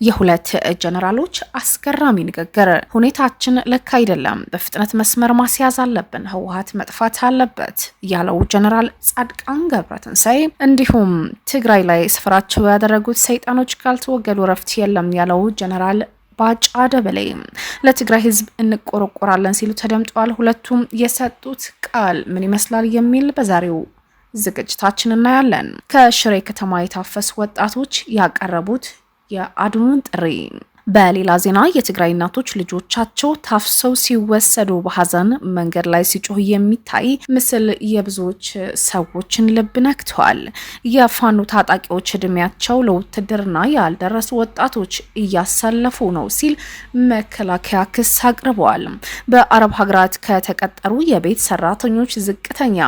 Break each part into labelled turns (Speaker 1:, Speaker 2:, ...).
Speaker 1: የሁለት ጀነራሎች አስገራሚ ንግግር። ሁኔታችን ልክ አይደለም፣ በፍጥነት መስመር ማስያዝ አለብን፣ ህወሓት መጥፋት አለበት ያለው ጀነራል ጻድቃን ገብረትንሳኤ እንዲሁም ትግራይ ላይ ስፍራቸው ያደረጉት ሰይጣኖች ካልተወገዱ ረፍት የለም ያለው ጀነራል ባጫ ደበሌ ለትግራይ ህዝብ እንቆረቆራለን ሲሉ ተደምጠዋል። ሁለቱም የሰጡት ቃል ምን ይመስላል የሚል በዛሬው ዝግጅታችን እናያለን። ከሽሬ ከተማ የታፈሱ ወጣቶች ያቀረቡት የአድኑን ጥሪ። በሌላ ዜና የትግራይ እናቶች ልጆቻቸው ታፍሰው ሲወሰዱ በሐዘን መንገድ ላይ ሲጮህ የሚታይ ምስል የብዙዎች ሰዎችን ልብ ነክቷል። የፋኖ ታጣቂዎች እድሜያቸው ለውትድርና ያልደረሱ ወጣቶች እያሰለፉ ነው ሲል መከላከያ ክስ አቅርበዋል። በአረብ ሀገራት ከተቀጠሩ የቤት ሰራተኞች ዝቅተኛ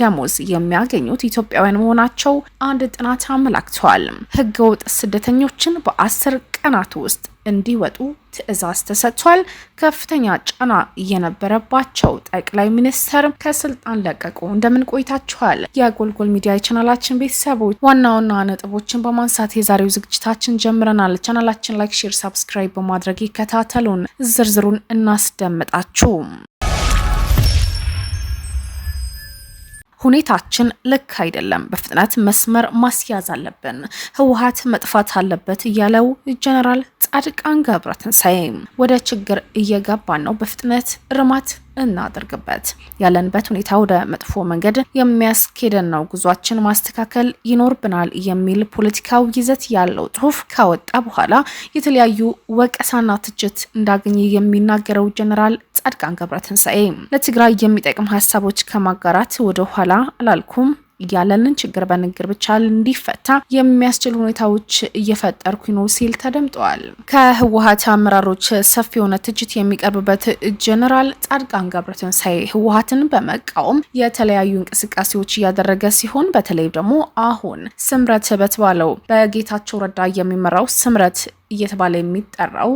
Speaker 1: ደሞዝ የሚያገኙት ኢትዮጵያውያን መሆናቸው አንድ ጥናት አመላክቷል። ህገወጥ ስደተኞችን በ10 ቀናት ውስጥ እንዲወጡ ትዕዛዝ ተሰጥቷል። ከፍተኛ ጫና የነበረባቸው ጠቅላይ ሚኒስትር ከስልጣን ለቀቁ። እንደምን ቆይታችኋል? የጎልጎል ሚዲያ ቻናላችን ቤተሰቦች ዋና ዋና ነጥቦችን በማንሳት የዛሬው ዝግጅታችን ጀምረናል። ቻናላችን ላይክ፣ ሼር፣ ሰብስክራይብ በማድረግ ይከታተሉን። ዝርዝሩን እናስደምጣችሁ። ሁኔታችን ልክ አይደለም፣ በፍጥነት መስመር ማስያዝ አለብን፣ ህወሓት መጥፋት አለበት ያለው ጀነራል ጻድቃን ገብረትንሳኤ ወደ ችግር እየገባን ነው፣ በፍጥነት እርማት እናደርግበት፣ ያለንበት ሁኔታ ወደ መጥፎ መንገድ የሚያስኬደን ነው፣ ጉዟችን ማስተካከል ይኖርብናል የሚል ፖለቲካዊ ይዘት ያለው ጽሁፍ ካወጣ በኋላ የተለያዩ ወቀሳና ትችት እንዳገኘ የሚናገረው ጀነራል ጻድቃን ገብረትንሳኤ ለትግራይ የሚጠቅም ሀሳቦች ከማጋራት ወደ ኋላ አላልኩም፣ ያለንን ችግር በንግግር ብቻ እንዲፈታ የሚያስችሉ ሁኔታዎች እየፈጠርኩ ነው ሲል ተደምጧል። ከህወሓት አመራሮች ሰፊ የሆነ ትችት የሚቀርብበት ጀነራል ጻድቃን ገብረትንሳኤ ህወሓትን በመቃወም የተለያዩ እንቅስቃሴዎች እያደረገ ሲሆን በተለይ ደግሞ አሁን ስምረት በተባለው በጌታቸው ረዳ የሚመራው ስምረት እየተባለ የሚጠራው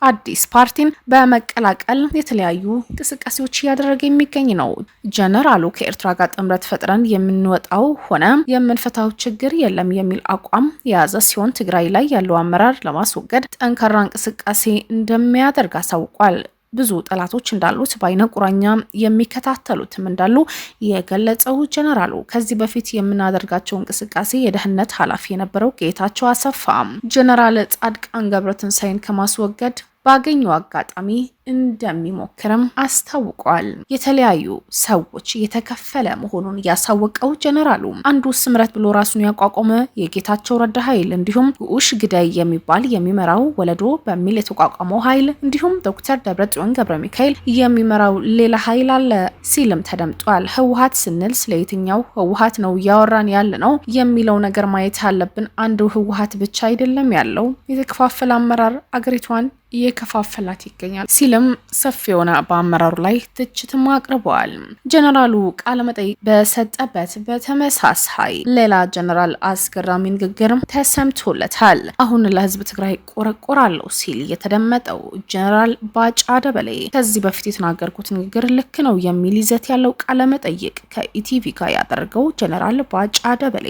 Speaker 1: አዲስ ፓርቲን በመቀላቀል የተለያዩ እንቅስቃሴዎች እያደረገ የሚገኝ ነው። ጀነራሉ ከኤርትራ ጋር ጥምረት ፈጥረን የምንወጣው ሆነ የምንፈታው ችግር የለም የሚል አቋም የያዘ ሲሆን ትግራይ ላይ ያለው አመራር ለማስወገድ ጠንካራ እንቅስቃሴ እንደሚያደርግ አሳውቋል። ብዙ ጠላቶች እንዳሉት በአይነ ቁራኛ የሚከታተሉትም እንዳሉ የገለጸው ጀነራሉ ከዚህ በፊት የምናደርጋቸው እንቅስቃሴ የደህንነት ኃላፊ የነበረው ጌታቸው አሰፋ ጀነራል ጻድቃን ገብረትንሳኤን ከማስወገድ ባገኘው አጋጣሚ እንደሚሞክርም አስታውቋል። የተለያዩ ሰዎች የተከፈለ መሆኑን ያሳወቀው ጀነራሉ አንዱ ስምረት ብሎ ራሱን ያቋቋመ የጌታቸው ረዳ ኃይል እንዲሁም ጉሽ ግዳይ የሚባል የሚመራው ወለዶ በሚል የተቋቋመው ኃይል እንዲሁም ዶክተር ደብረጽዮን ገብረ ሚካኤል የሚመራው ሌላ ኃይል አለ ሲልም ተደምጧል። ህወሓት ስንል ስለየትኛው ህወሓት ነው እያወራን ያለ ነው የሚለው ነገር ማየት አለብን። አንዱ ህወሓት ብቻ አይደለም ያለው፣ የተከፋፈለ አመራር አገሪቷን እየከፋፈላት ይገኛል ሲልም ሰፊ የሆነ በአመራሩ ላይ ትችትም አቅርበዋል። ጀነራሉ ቃለ መጠይቅ በሰጠበት በተመሳሳይ ሌላ ጀነራል አስገራሚ ንግግር ተሰምቶለታል። አሁን ለህዝብ ትግራይ ቆረቆራለሁ ሲል የተደመጠው ጀነራል ባጫ ደበሌ ከዚህ በፊት የተናገርኩት ንግግር ልክ ነው የሚል ይዘት ያለው ቃለ መጠይቅ ከኢቲቪ ጋር ያደረገው ጀነራል ባጫ ደበሌ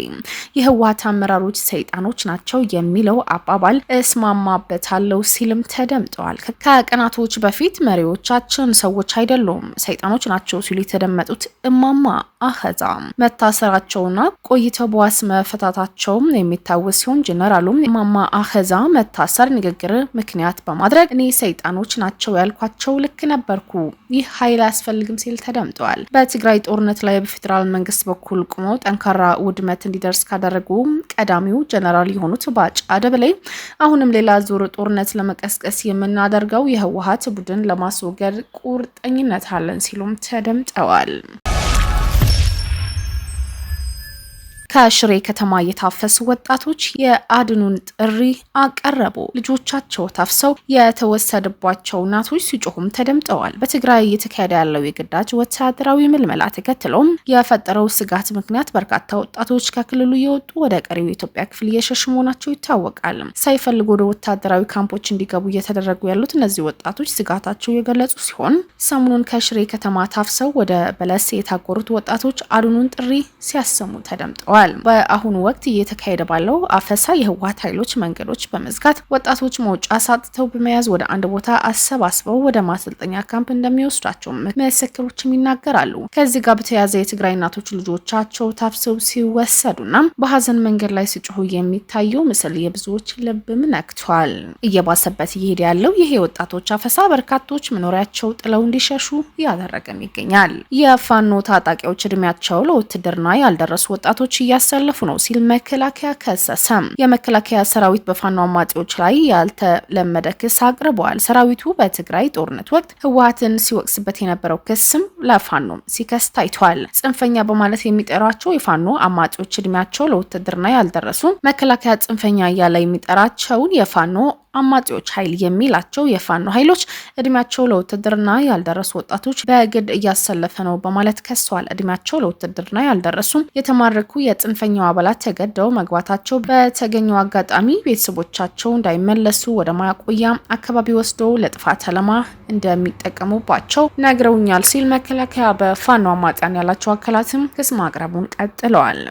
Speaker 1: የህወሓት አመራሮች ሰይጣኖች ናቸው የሚለው አባባል እስማማበታለሁ ሲልም ተደምጠዋል። ከቀናቶች በፊት መሪዎቻችን ሰዎች አይደሉም ሰይጣኖች ናቸው ሲሉ የተደመጡት እማማ አኸዛ መታሰራቸውና ቆይተው በዋስ መፈታታቸው የሚታወስ ሲሆን ጀነራሉም እማማ አኸዛ መታሰር ንግግር ምክንያት በማድረግ እኔ ሰይጣኖች ናቸው ያልኳቸው ልክ ነበርኩ፣ ይህ ኃይል አያስፈልግም ሲል ተደምጠዋል። በትግራይ ጦርነት ላይ በፌዴራል መንግስት በኩል ቆመው ጠንካራ ውድመት እንዲደርስ ካደረጉ ቀዳሚው ጀነራል የሆኑት ባጫ ደበሌ አሁንም ሌላ ዙር ጦርነት ለመቀስቀስ የምናደርገው የህወሓት ቡድን ለማስወገድ ቁርጠኝነት አለን ሲሉም ተደምጠዋል። ከሽሬ ከተማ የታፈሱ ወጣቶች የአድኑን ጥሪ አቀረቡ። ልጆቻቸው ታፍሰው የተወሰደባቸው እናቶች ሲጮሁም ተደምጠዋል። በትግራይ እየተካሄደ ያለው የግዳጅ ወታደራዊ ምልመላ ተከትሎም የፈጠረው ስጋት ምክንያት በርካታ ወጣቶች ከክልሉ እየወጡ ወደ ቀሪው የኢትዮጵያ ክፍል እየሸሹ መሆናቸው ይታወቃል። ሳይፈልጉ ወደ ወታደራዊ ካምፖች እንዲገቡ እየተደረጉ ያሉት እነዚህ ወጣቶች ስጋታቸው የገለጹ ሲሆን ሰሞኑን ከሽሬ ከተማ ታፍሰው ወደ በለስ የታጎሩት ወጣቶች አድኑን ጥሪ ሲያሰሙ ተደምጠዋል። ተናግረዋል። በአሁኑ ወቅት እየተካሄደ ባለው አፈሳ የህወሓት ኃይሎች መንገዶች በመዝጋት ወጣቶች መውጫ ሳጥተው በመያዝ ወደ አንድ ቦታ አሰባስበው ወደ ማሰልጠኛ ካምፕ እንደሚወስዷቸው ምስክሮችም ይናገራሉ። ከዚህ ጋር በተያያዘ የትግራይ እናቶች ልጆቻቸው ታፍሰው ሲወሰዱና በሀዘን መንገድ ላይ ሲጮሁ የሚታየው ምስል የብዙዎች ልብም ነክቷል። እየባሰበት እየሄደ ያለው ይሄ ወጣቶች አፈሳ በርካቶች መኖሪያቸው ጥለው እንዲሸሹ ያደረገም ይገኛል። የፋኖ ታጣቂዎች እድሜያቸው ለውትድርና ያልደረሱ ወጣቶች እያሰለፉ ነው ሲል መከላከያ ከሰሰም። የመከላከያ ሰራዊት በፋኖ አማጺዎች ላይ ያልተለመደ ክስ አቅርበዋል። ሰራዊቱ በትግራይ ጦርነት ወቅት ህወሓትን ሲወቅስበት የነበረው ክስም ለፋኖ ሲከስ ታይቷል። ጽንፈኛ በማለት የሚጠራቸው የፋኖ አማጺዎች እድሜያቸው ለውትድርና ያልደረሱ መከላከያ ጽንፈኛ እያለ የሚጠራቸውን የፋኖ አማጺዎች ኃይል የሚላቸው የፋኖ ኃይሎች እድሜያቸው ለውትድርና ያልደረሱ ወጣቶች በግድ እያሰለፈ ነው በማለት ከሰዋል። እድሜያቸው ለውትድርና ያልደረሱ የተማረኩ የጽንፈኛው አባላት ተገደው መግባታቸው በተገኘው አጋጣሚ ቤተሰቦቻቸው እንዳይመለሱ ወደ ማቆያ አካባቢ ወስደው ለጥፋት ዓላማ እንደሚጠቀሙባቸው ነግረውኛል ሲል መከላከያ በፋኖ አማጺያን ያላቸው አካላትም ክስ ማቅረቡን ቀጥለዋል።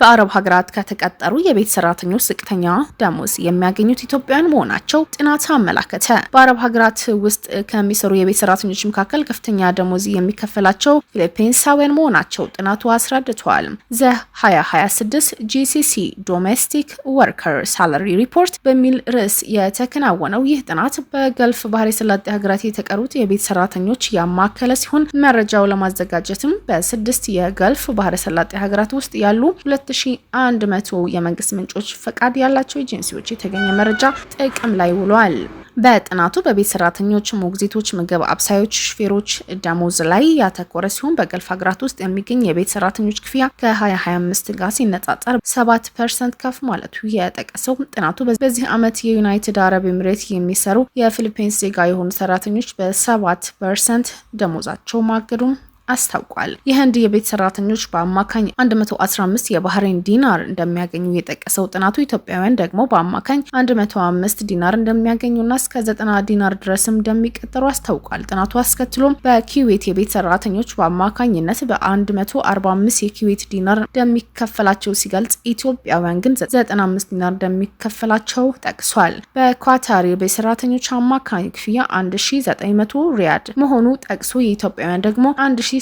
Speaker 1: በአረብ ሀገራት ከተቀጠሩ የቤት ሰራተኞች ዝቅተኛ ደሞዝ የሚያገኙት ኢትዮጵያውያን መሆናቸው ጥናት አመላከተ። በአረብ ሀገራት ውስጥ ከሚሰሩ የቤት ሰራተኞች መካከል ከፍተኛ ደሞዝ የሚከፈላቸው ፊሊፒንሳውያን መሆናቸው ጥናቱ አስረድቷል። ዘ2026 ጂሲሲ ዶሜስቲክ ወርከር ሳላሪ ሪፖርት በሚል ርዕስ የተከናወነው ይህ ጥናት በገልፍ ባህረ ሰላጤ ሀገራት የተቀሩት የቤት ሰራተኞች ያማከለ ሲሆን መረጃው ለማዘጋጀትም በስድስት የገልፍ ባህረ ሰላጤ ሀገራት ውስጥ ያሉ 2100 የመንግስት ምንጮች ፈቃድ ያላቸው ኤጀንሲዎች የተገኘ መረጃ ጥቅም ላይ ውሏል። በጥናቱ በቤት ሰራተኞች፣ ሞግዚቶች፣ ምግብ አብሳዮች፣ ሹፌሮች ደሞዝ ላይ ያተኮረ ሲሆን በገልፍ ሀገራት ውስጥ የሚገኝ የቤት ሰራተኞች ክፍያ ከ2025 ጋር ሲነጻጸር 7% ከፍ ማለቱ የጠቀሰው ጥናቱ በዚህ ዓመት የዩናይትድ አረብ ኤምሬት የሚሰሩ የፊሊፒንስ ዜጋ የሆኑ ሰራተኞች በ7% ደሞዛቸው ማገዱም አስታውቋል። የህንድ የቤት ሰራተኞች በአማካኝ 115 የባህሬን ዲናር እንደሚያገኙ የጠቀሰው ጥናቱ ኢትዮጵያውያን ደግሞ በአማካኝ 105 ዲናር እንደሚያገኙና እስከ 90 ዲናር ድረስም እንደሚቀጠሩ አስታውቋል። ጥናቱ አስከትሎም በኪዌት የቤት ሰራተኞች በአማካኝነት በ145 የኪዌት ዲናር እንደሚከፈላቸው ሲገልጽ ኢትዮጵያውያን ግን 95 ዲናር እንደሚከፈላቸው ጠቅሷል። በኳታር የቤት ሰራተኞች አማካኝ ክፍያ 1900 ሪያድ መሆኑ ጠቅሶ የኢትዮጵያውያን ደግሞ 1300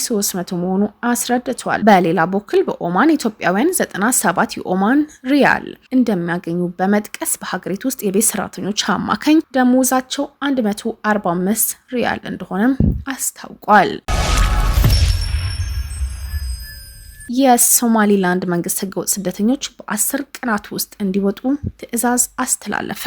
Speaker 1: መሆኑ አስረድቷል። በሌላ በኩል በኦማን ኢትዮጵያውያን 97 የኦማን ሪያል እንደሚያገኙ በመጥቀስ በሀገሪቱ ውስጥ የቤት ሰራተኞች አማካኝ ደሞዛቸው 145 ሪያል እንደሆነም አስታውቋል። የሶማሊላንድ መንግስት ህገወጥ ስደተኞች በ10 ቀናት ውስጥ እንዲወጡ ትዕዛዝ አስተላለፈ።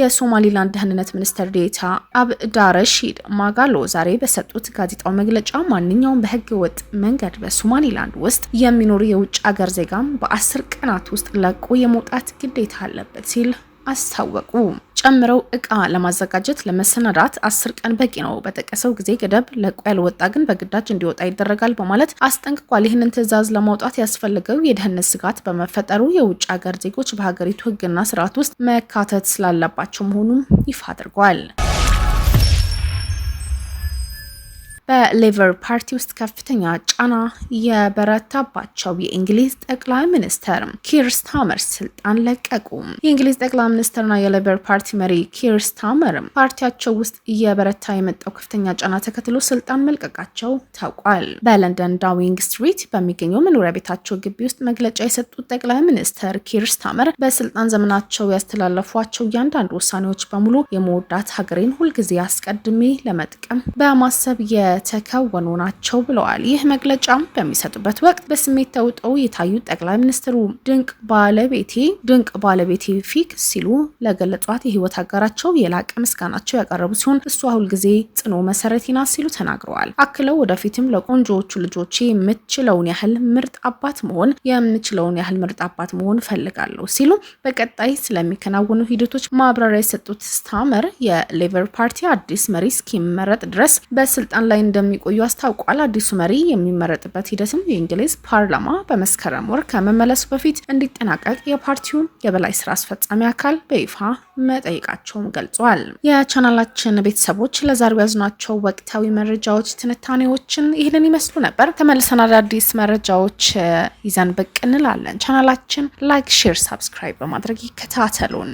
Speaker 1: የሶማሊላንድ ደህንነት ሚኒስትር ዴኤታ አብዳረሺድ ማጋሎ ዛሬ በሰጡት ጋዜጣዊ መግለጫ ማንኛውም በህገወጥ መንገድ በሶማሊላንድ ውስጥ የሚኖር የውጭ ሀገር ዜጋም በ10 ቀናት ውስጥ ለቆ የመውጣት ግዴታ አለበት ሲል አስታወቁ። ጨምረው እቃ ለማዘጋጀት ለመሰናዳት 10 ቀን በቂ ነው። በጠቀሰው ጊዜ ገደብ ለቆ ያልወጣ ግን በግዳጅ እንዲወጣ ይደረጋል በማለት አስጠንቅቋል። ይህንን ትዕዛዝ ለማውጣት ያስፈልገው የደህንነት ስጋት በመፈጠሩ የውጭ ሀገር ዜጎች በሀገሪቱ ህግና ስርዓት ውስጥ መካተት ስላለባቸው መሆኑን ይፋ አድርጓል። በሌቨር ፓርቲ ውስጥ ከፍተኛ ጫና የበረታባቸው የእንግሊዝ ጠቅላይ ሚኒስትር ኪር ስታመር ስልጣን ለቀቁ። የእንግሊዝ ጠቅላይ ሚኒስትርና የሌቨር ፓርቲ መሪ ኪር ስታመር ፓርቲያቸው ውስጥ እየበረታ የመጣው ከፍተኛ ጫና ተከትሎ ስልጣን መልቀቃቸው ታውቋል። በለንደን ዳዊንግ ስትሪት በሚገኘው መኖሪያ ቤታቸው ግቢ ውስጥ መግለጫ የሰጡት ጠቅላይ ሚኒስትር ኪር ስታመር በስልጣን ዘመናቸው ያስተላለፏቸው እያንዳንዱ ውሳኔዎች በሙሉ የመወዳት ሀገሬን ሁልጊዜ አስቀድሜ ለመጥቀም በማሰብ የተከወኑ ናቸው ብለዋል። ይህ መግለጫም በሚሰጡበት ወቅት በስሜት ተውጠው የታዩት ጠቅላይ ሚኒስትሩ ድንቅ ባለቤቴ ፊክ ሲሉ ለገለጿት የህይወት አጋራቸው የላቀ ምስጋናቸው ያቀረቡ ሲሆን እሷ ሁልጊዜ ጽኑ መሰረቴ ናት ሲሉ ተናግረዋል። አክለው ወደፊትም ለቆንጆዎቹ ልጆቼ የምችለውን ያህል ምርጥ አባት መሆን ፈልጋለሁ ሲሉ በቀጣይ ስለሚከናወኑ ሂደቶች ማብራሪያ የሰጡት ስታመር የሌቨር ፓርቲ አዲስ መሪ እስኪመረጥ ድረስ በስልጣን ላይ እንደሚቆዩ አስታውቋል። አዲሱ መሪ የሚመረጥበት ሂደትም የእንግሊዝ ፓርላማ በመስከረም ወር ከመመለሱ በፊት እንዲጠናቀቅ የፓርቲው የበላይ ስራ አስፈጻሚ አካል በይፋ መጠየቃቸውን ገልጿል። የቻናላችን ቤተሰቦች ለዛሬው ያዝናቸው ወቅታዊ መረጃዎች፣ ትንታኔዎችን ይህንን ይመስሉ ነበር። ተመልሰን አዳዲስ መረጃዎች ይዘን ብቅ እንላለን። ቻናላችን ላይክ፣ ሼር፣ ሰብስክራይብ በማድረግ ይከታተሉን።